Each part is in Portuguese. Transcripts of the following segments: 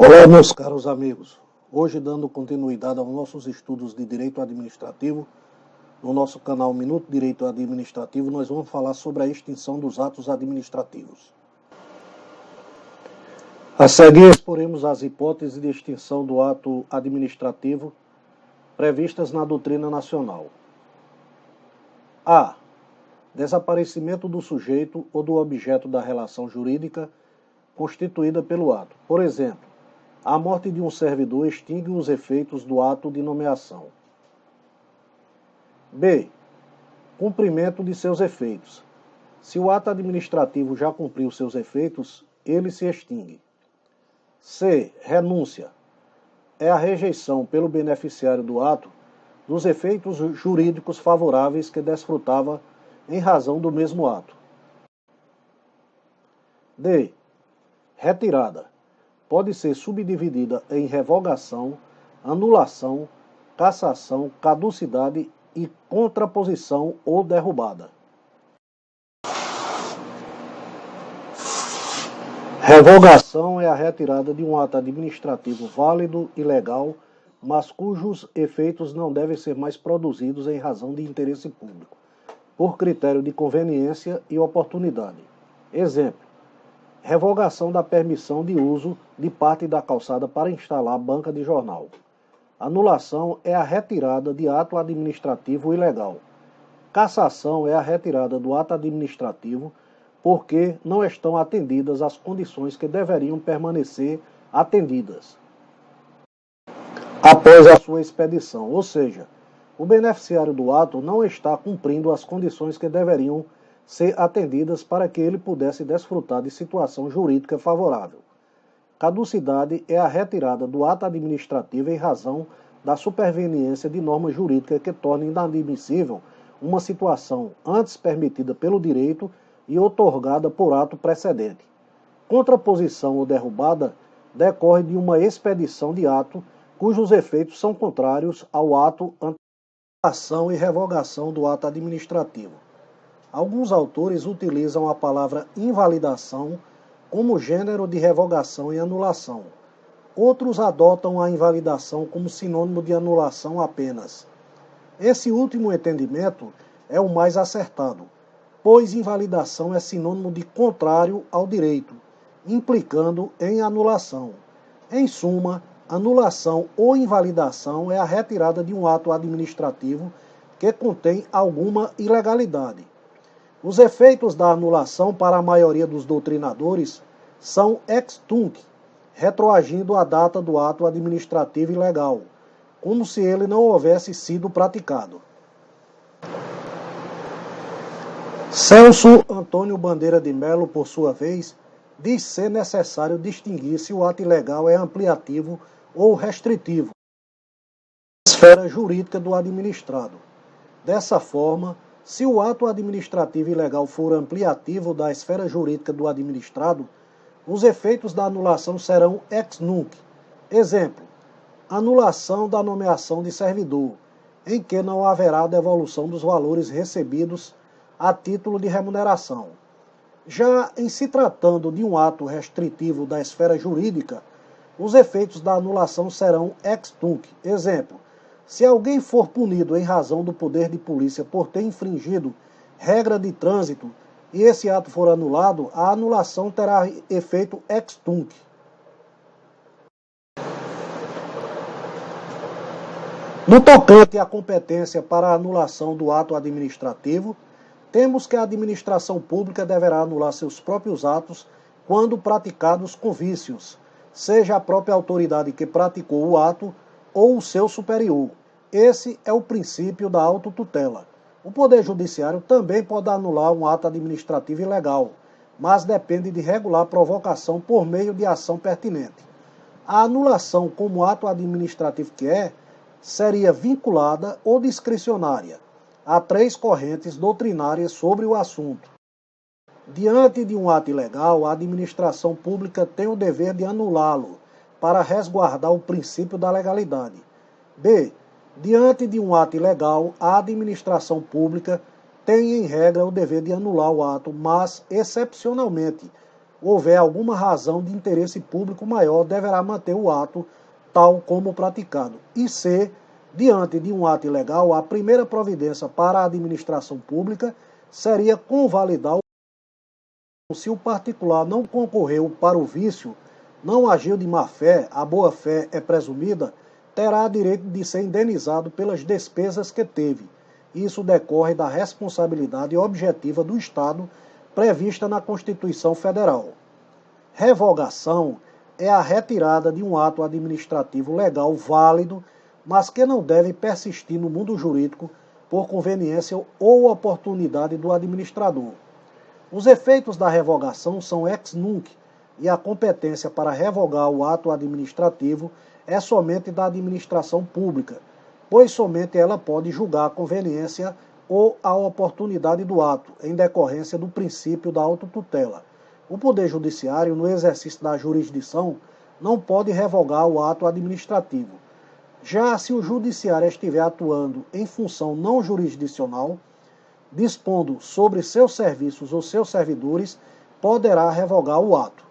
Olá, meus caros amigos. Hoje, dando continuidade aos nossos estudos de Direito Administrativo, no nosso canal Minuto Direito Administrativo, nós vamos falar sobre a extinção dos atos administrativos. A seguir, exporemos as hipóteses de extinção do ato administrativo previstas na doutrina nacional. A. Desaparecimento do sujeito ou do objeto da relação jurídica constituída pelo ato. Por exemplo, a morte de um servidor extingue os efeitos do ato de nomeação. B. Cumprimento de seus efeitos. Se o ato administrativo já cumpriu seus efeitos, ele se extingue. C. Renúncia. É a rejeição pelo beneficiário do ato dos efeitos jurídicos favoráveis que desfrutava em razão do mesmo ato. D. Retirada. Pode ser subdividida em revogação, anulação, cassação, caducidade e contraposição ou derrubada. Revogação é a retirada de um ato administrativo válido e legal, mas cujos efeitos não devem ser mais produzidos em razão de interesse público, por critério de conveniência e oportunidade. Exemplo: revogação da permissão de uso de parte da calçada para instalar banca de jornal. Anulação é a retirada de ato administrativo ilegal. Cassação é a retirada do ato administrativo porque não estão atendidas as condições que deveriam permanecer atendidas após a sua expedição, ou seja, o beneficiário do ato não está cumprindo as condições que deveriam ser atendidas para que ele pudesse desfrutar de situação jurídica favorável. Caducidade é a retirada do ato administrativo em razão da superveniência de norma jurídica que torna inadmissível uma situação antes permitida pelo direito e outorgada por ato precedente. Contraposição ou derrubada decorre de uma expedição de ato cujos efeitos são contrários ao ato anterior. Ação e revogação do ato administrativo. Alguns autores utilizam a palavra invalidação como gênero de revogação e anulação. Outros adotam a invalidação como sinônimo de anulação apenas. Esse último entendimento é o mais acertado, pois invalidação é sinônimo de contrário ao direito, implicando em anulação. Em suma, anulação ou invalidação é a retirada de um ato administrativo que contém alguma ilegalidade. Os efeitos da anulação para a maioria dos doutrinadores são ex tunc, retroagindo a data do ato administrativo ilegal, como se ele não houvesse sido praticado. Celso Antônio Bandeira de Melo, por sua vez, diz ser necessário distinguir se o ato ilegal é ampliativo ou restritivo na esfera jurídica do administrado. Dessa forma, se o ato administrativo ilegal for ampliativo da esfera jurídica do administrado, os efeitos da anulação serão ex nunc. Exemplo: anulação da nomeação de servidor, em que não haverá devolução dos valores recebidos a título de remuneração. Já em se tratando de um ato restritivo da esfera jurídica, os efeitos da anulação serão ex tunc. Exemplo: se alguém for punido em razão do poder de polícia por ter infringido regra de trânsito e esse ato for anulado, a anulação terá efeito ex tunc. No tocante à competência para a anulação do ato administrativo, temos que a administração pública deverá anular seus próprios atos quando praticados com vícios, seja a própria autoridade que praticou o ato ou o seu superior. Esse é o princípio da autotutela. O Poder Judiciário também pode anular um ato administrativo ilegal, mas depende de regular provocação por meio de ação pertinente. A anulação como ato administrativo que é, seria vinculada ou discricionária. Há 3 correntes doutrinárias sobre o assunto. Diante de um ato ilegal, a administração pública tem o dever de anulá-lo, para resguardar o princípio da legalidade. B. Diante de um ato ilegal, a administração pública tem, em regra, o dever de anular o ato, mas, excepcionalmente, houver alguma razão de interesse público maior, deverá manter o ato tal como praticado. E C, diante de um ato ilegal, a primeira providência para a administração pública seria convalidar o se o particular não concorreu para o vício, não agiu de má fé, a boa fé é presumida, terá direito de ser indenizado pelas despesas que teve. Isso decorre da responsabilidade objetiva do Estado prevista na Constituição Federal. Revogação é a retirada de um ato administrativo legal válido, mas que não deve persistir no mundo jurídico por conveniência ou oportunidade do administrador. Os efeitos da revogação são ex nunc e a competência para revogar o ato administrativo é somente da administração pública, pois somente ela pode julgar a conveniência ou a oportunidade do ato, em decorrência do princípio da autotutela. O Poder Judiciário, no exercício da jurisdição, não pode revogar o ato administrativo. Já se o Judiciário estiver atuando em função não jurisdicional, dispondo sobre seus serviços ou seus servidores, poderá revogar o ato.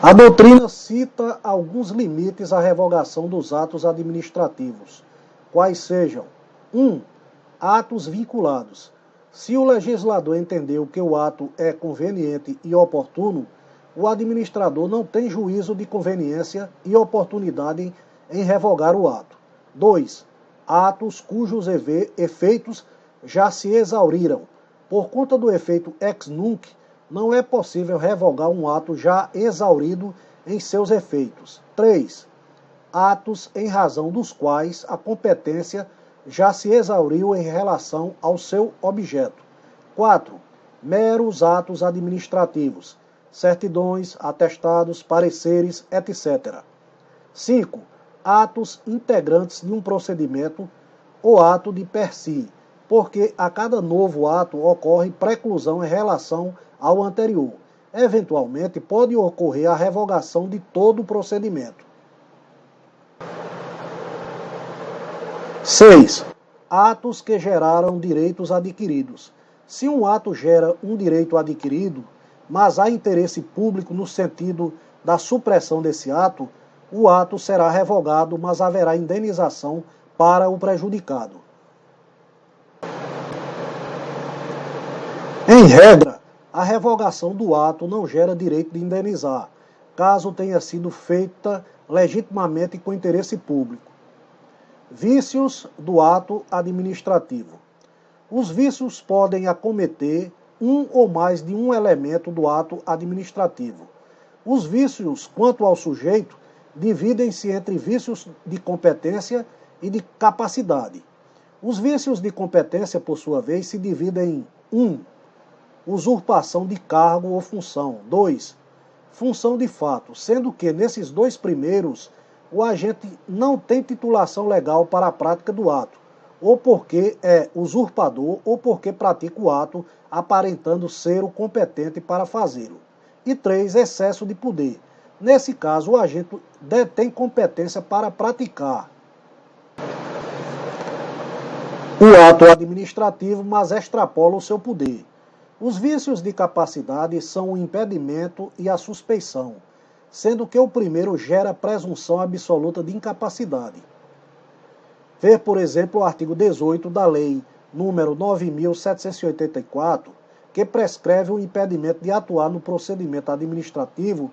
A doutrina cita alguns limites à revogação dos atos administrativos, quais sejam: 1. Atos vinculados. Se o legislador entendeu que o ato é conveniente e oportuno, o administrador não tem juízo de conveniência e oportunidade em revogar o ato. 2. Atos cujos efeitos já se exauriram. Por conta do efeito ex nunc, não é possível revogar um ato já exaurido em seus efeitos. 3. Atos em razão dos quais a competência já se exauriu em relação ao seu objeto. 4. Meros atos administrativos, certidões, atestados, pareceres, etc. 5. Atos integrantes de um procedimento ou ato de per si, porque a cada novo ato ocorre preclusão em relação ao anterior. Eventualmente, pode ocorrer a revogação de todo o procedimento. 6. Atos que geraram direitos adquiridos. Se um ato gera um direito adquirido, mas há interesse público no sentido da supressão desse ato, o ato será revogado, mas haverá indenização para o prejudicado. Em regra, a revogação do ato não gera direito de indenizar, caso tenha sido feita legitimamente com interesse público. Vícios do ato administrativo. Os vícios podem acometer um ou mais de um elemento do ato administrativo. Os vícios, quanto ao sujeito, dividem-se entre vícios de competência e de capacidade. Os vícios de competência, por sua vez, se dividem em 1. Usurpação de cargo ou função. 2. Função de fato, sendo que nesses dois primeiros o agente não tem titulação legal para a prática do ato, ou porque é usurpador ou porque pratica o ato aparentando ser o competente para fazê-lo. E 3. Excesso de poder. Nesse caso, o agente detém competência para praticar o ato administrativo, mas extrapola o seu poder. Os vícios de capacidade são o impedimento e a suspeição, sendo que o primeiro gera presunção absoluta de incapacidade. Ver, por exemplo, o artigo 18 da Lei nº 9.784, que prescreve o impedimento de atuar no procedimento administrativo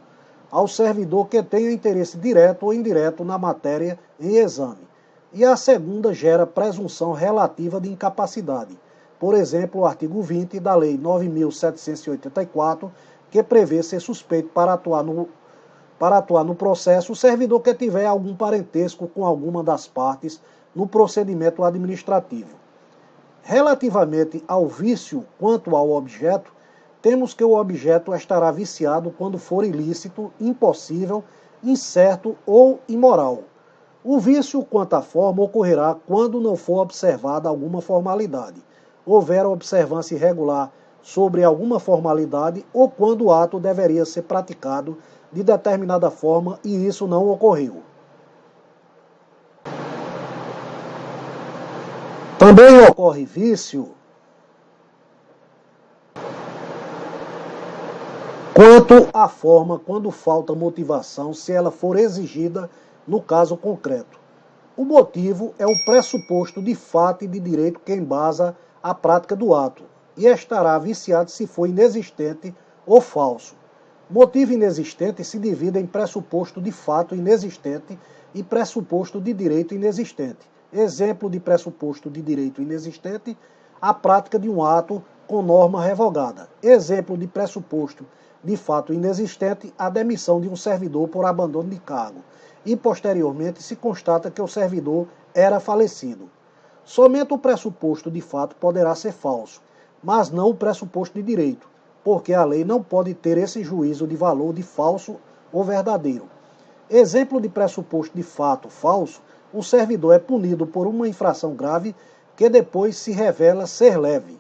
ao servidor que tenha interesse direto ou indireto na matéria em exame. E a segunda gera presunção relativa de incapacidade. Por exemplo, o artigo 20 da Lei 9.784, que prevê ser suspeito para atuar no processo o servidor que tiver algum parentesco com alguma das partes no procedimento administrativo. Relativamente ao vício quanto ao objeto, temos que o objeto estará viciado quando for ilícito, impossível, incerto ou imoral. O vício quanto à forma ocorrerá quando não for observada alguma formalidade, houver observância irregular sobre alguma formalidade ou quando o ato deveria ser praticado de determinada forma e isso não ocorreu. Também ocorre vício Quanto à forma, quando falta motivação, se ela for exigida no caso concreto. O motivo é o pressuposto de fato e de direito que embasa a prática do ato, e estará viciado se for inexistente ou falso. Motivo inexistente se divide em pressuposto de fato inexistente e pressuposto de direito inexistente. Exemplo de pressuposto de direito inexistente, a prática de um ato com norma revogada. Exemplo de pressuposto de fato inexistente, a demissão de um servidor por abandono de cargo. E posteriormente se constata que o servidor era falecido. Somente o pressuposto de fato poderá ser falso, mas não o pressuposto de direito, porque a lei não pode ter esse juízo de valor de falso ou verdadeiro. Exemplo de pressuposto de fato falso, o servidor é punido por uma infração grave que depois se revela ser leve.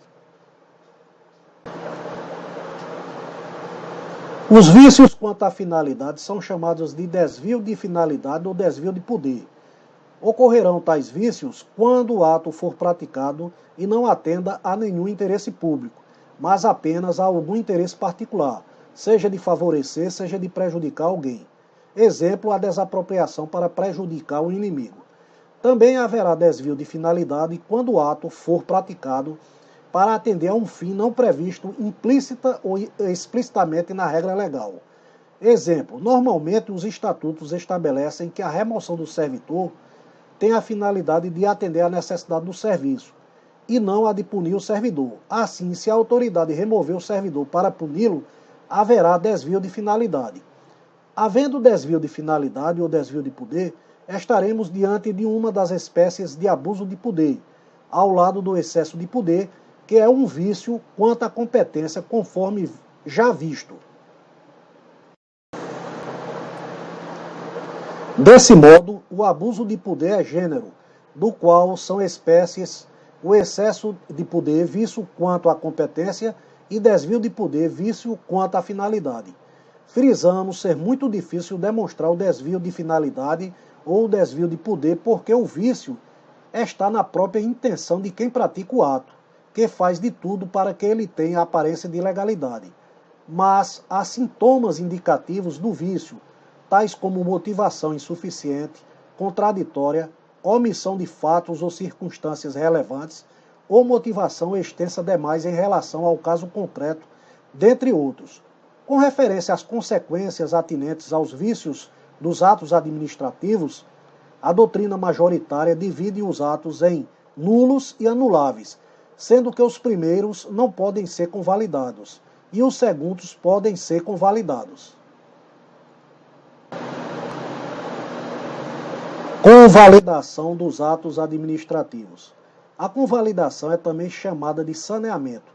Os vícios quanto à finalidade são chamados de desvio de finalidade ou desvio de poder. Ocorrerão tais vícios quando o ato for praticado e não atenda a nenhum interesse público, mas apenas a algum interesse particular, seja de favorecer, seja de prejudicar alguém. Exemplo, a desapropriação para prejudicar o inimigo. Também haverá desvio de finalidade quando o ato for praticado para atender a um fim não previsto implícita ou explicitamente na regra legal. Exemplo, normalmente os estatutos estabelecem que a remoção do servidor tem a finalidade de atender à necessidade do serviço, e não a de punir o servidor. Assim, se a autoridade remover o servidor para puni-lo, haverá desvio de finalidade. Havendo desvio de finalidade ou desvio de poder, estaremos diante de uma das espécies de abuso de poder, ao lado do excesso de poder, que é um vício quanto à competência, conforme já visto. Desse modo, o abuso de poder é gênero, do qual são espécies o excesso de poder, vício quanto à competência, e desvio de poder, vício quanto à finalidade. Frisamos ser muito difícil demonstrar o desvio de finalidade ou o desvio de poder, porque o vício está na própria intenção de quem pratica o ato, que faz de tudo para que ele tenha a aparência de legalidade. Mas há sintomas indicativos do vício, tais como motivação insuficiente, contraditória, omissão de fatos ou circunstâncias relevantes, ou motivação extensa demais em relação ao caso concreto, dentre outros. Com referência às consequências atinentes aos vícios dos atos administrativos, a doutrina majoritária divide os atos em nulos e anuláveis, sendo que os primeiros não podem ser convalidados e os segundos podem ser convalidados. Convalidação dos atos administrativos. A convalidação é também chamada de saneamento,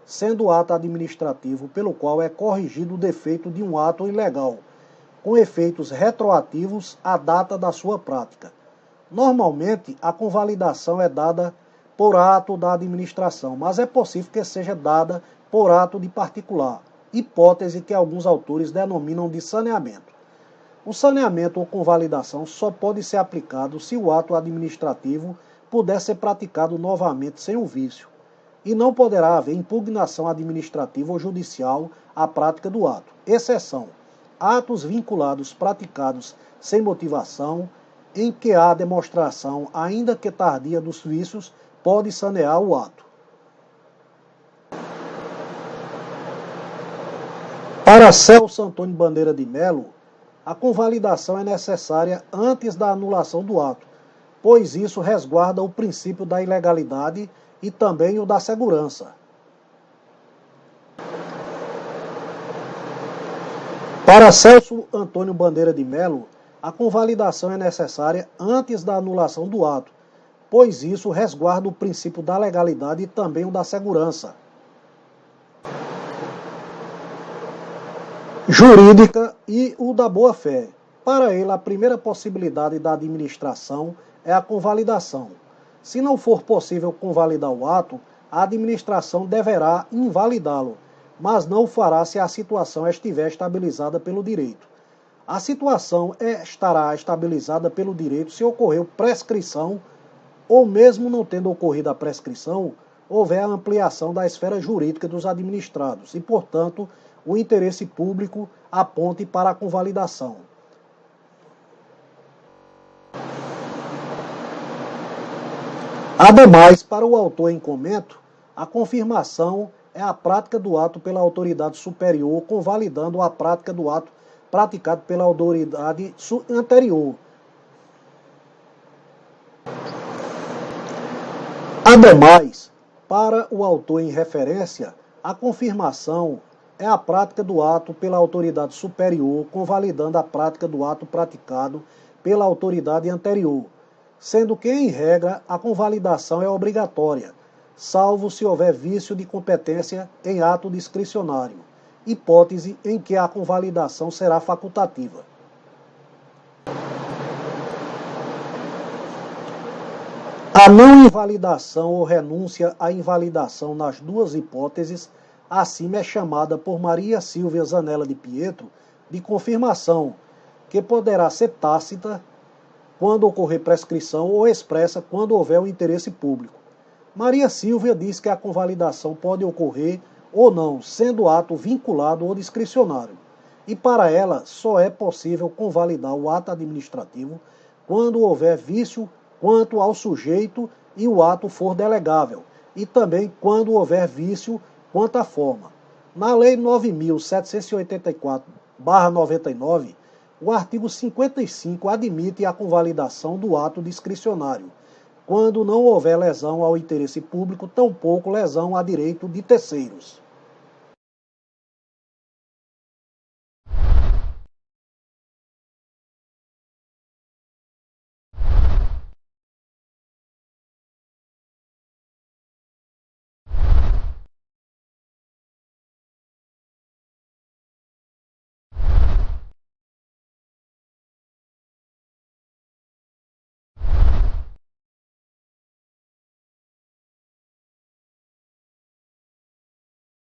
sendo o ato administrativo pelo qual é corrigido o defeito de um ato ilegal, com efeitos retroativos à data da sua prática. Normalmente, a convalidação é dada por ato da administração, mas é possível que seja dada por ato de particular, hipótese que alguns autores denominam de saneamento. O saneamento ou convalidação só pode ser aplicado se o ato administrativo puder ser praticado novamente sem o vício, e não poderá haver impugnação administrativa ou judicial à prática do ato. Exceção: atos vinculados praticados sem motivação, em que há demonstração, ainda que tardia, dos vícios, pode sanear o ato. Para Celso Antônio Bandeira de Melo, a convalidação é necessária antes da anulação do ato, pois isso resguarda o princípio da ilegalidade e também o da segurança. Para Celso Antônio Bandeira de Melo, a convalidação é necessária antes da anulação do ato, pois isso resguarda o princípio da legalidade e também o da segurança. Jurídica e o da boa-fé. Para ele, a primeira possibilidade da administração é a convalidação. Se não for possível convalidar o ato, a administração deverá invalidá-lo, mas não o fará se a situação estiver estabilizada pelo direito. A situação estará estabilizada pelo direito se ocorreu prescrição ou, mesmo não tendo ocorrido a prescrição, houver a ampliação da esfera jurídica dos administrados e, portanto, o interesse público aponte para a convalidação. Ademais, para o autor em comento, a confirmação é a prática do ato pela autoridade superior, convalidando a prática do ato praticado pela autoridade anterior. Ademais, para o autor em referência, a confirmação é a prática do ato pela autoridade superior, convalidando a prática do ato praticado pela autoridade anterior, sendo que, em regra, a convalidação é obrigatória, salvo se houver vício de competência em ato discricionário, hipótese em que a convalidação será facultativa. A não invalidação ou renúncia à invalidação nas duas hipóteses acima é chamada por Maria Silvia Zanella de Pietro de confirmação, que poderá ser tácita quando ocorrer prescrição ou expressa quando houver o interesse público. Maria Silvia diz que a convalidação pode ocorrer ou não, sendo ato vinculado ou discricionário. E para ela, só é possível convalidar o ato administrativo quando houver vício quanto ao sujeito e o ato for delegável, e também quando houver vício quanto à forma. Na Lei 9.784/99, o artigo 55 admite a convalidação do ato discricionário, quando não houver lesão ao interesse público, tampouco lesão a direito de terceiros.